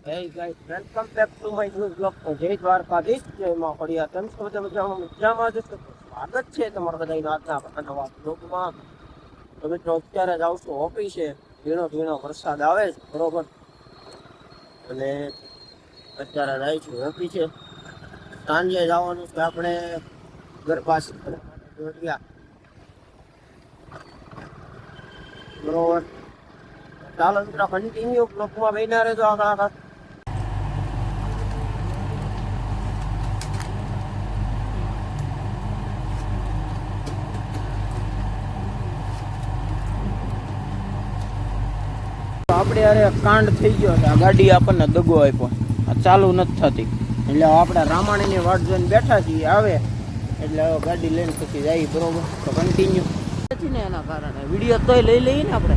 Hey guys, welcome back to my new vlog. તો જય દ્વારકાધીશ, જય માં ખોડિયાર. કેમ છો બધા? મજામાં જ છો? સ્વાગત છે તમારા બધાનું આજના આપણા નવા vlogમાં. તો મિત્રો અત્યારે જ આવશું ઓફિસે. ઝીણો ઝીણો વરસાદ આવે છે બરોબર, અને અત્યારે જાય છું ઓફિસે. સાંજે જવાનું છે આપણે ગરબા શીખવા બરોબર. ચાલો મિત્રો કન્ટિન્યુ બ્લોગમાં બન્યા રહેજો આગળ. આપણે અરે કાંડ થઈ ગયો છે. આ ગાડી આપણને દગો આપ્યો, આ ચાલુ નથી થતી, એટલે આપણે રામાણીની વાટ જોઈને બેઠા છીએ. આવે એટલે ગાડી લઈને પછી જાય બરોબર. તો કન્ટિન્યુ નથી ને એના કારણે વિડીયો તોય લઈ લઈએ ને આપણે.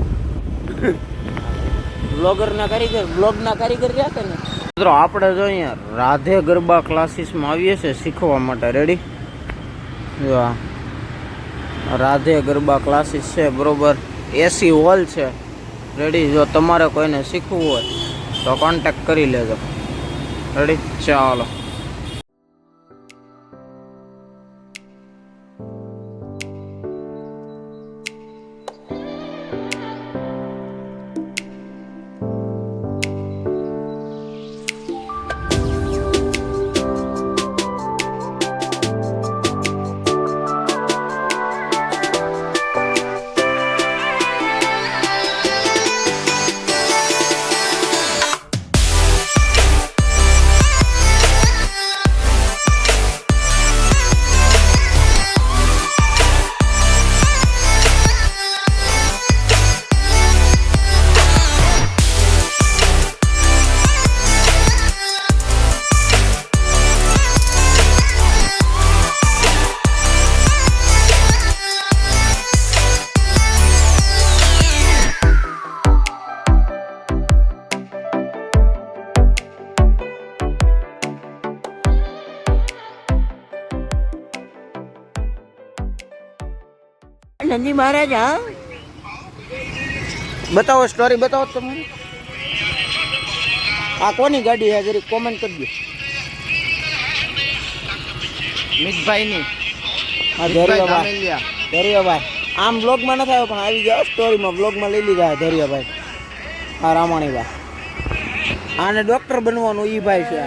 બ્લોગરના કારીગર રહ્યા છે ને મિત્રો. આપણે જો અહીંયા રાધે ગરબા ક્લાસીસમાં આવીએ છીએ શીખવા માટે. રેડી? જો રાધે ગરબા ક્લાસીસ છે બરોબર. એસી હોલ છે. રેડી? જો તમારે કોઈને શીખવું હોય તો કોન્ટેક્ટ કરી લેજો. રેડી? ચાલો. નંદી મહારાજ, હા બતાવો, સ્ટોરી બતાવો તમે. આ કોની ગાડી છે જરી કોમેન્ટ કરજો. મિતભાઈની. હા, ધૈર્યભાઈ આમ બ્લોગમાં નથી આવ્યો પણ આવી ગયા સ્ટોરીમાં. બ્લોગમાં લઈ લીધા ધૈર્યભાઈ. હા, રામાણીભાઈ. આને ડોક્ટર બનવાનું ઈ ભાઈ છે.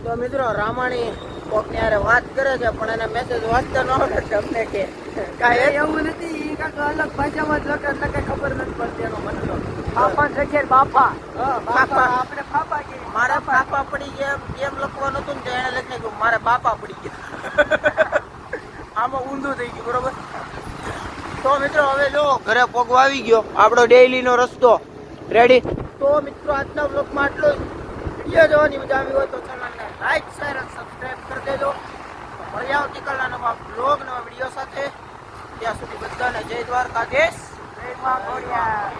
તો મિત્રો રામાણી કોકની હારે વાત કરે છે પણ એને મેસેજ વાંચતા ન આવડે છે અમને. કે કાંઈ એવું નથી, ઈ કાંઈક અલગ ભાષામાં જ લખે એટલે કઈ ખબર નથી પડતી એનો મતલબ. બાપા છે બાપા. બાપા આપણે બાપા કે મારા બાપા પડી ગયા એમ લખવાનું હતું ને એને લખી નાખ્યું મારે બાપા પડી ગયા. આમાં ઊંધું થઈ ગયું બરોબર. તો મિત્રો હવે જો ઘરે પોગવા આવી ગયો આપણો ડેઈલી નો રસ્તો. રેડી? તો મિત્રો આજના બ્લોગમાં આટલું જ. વિડીયો જોવાની મજા આવી હોય તો ચેનલને લાઈક, શેર અને સબસ્ક્રાઇબ કરી દેજો. મળી આવતીકાલના નવા બ્લોગ, નવા વિડીયો સાથે. ત્યાં સુધી બધાને જય દ્વારકાધીશ, જય મા ખોડિયાર.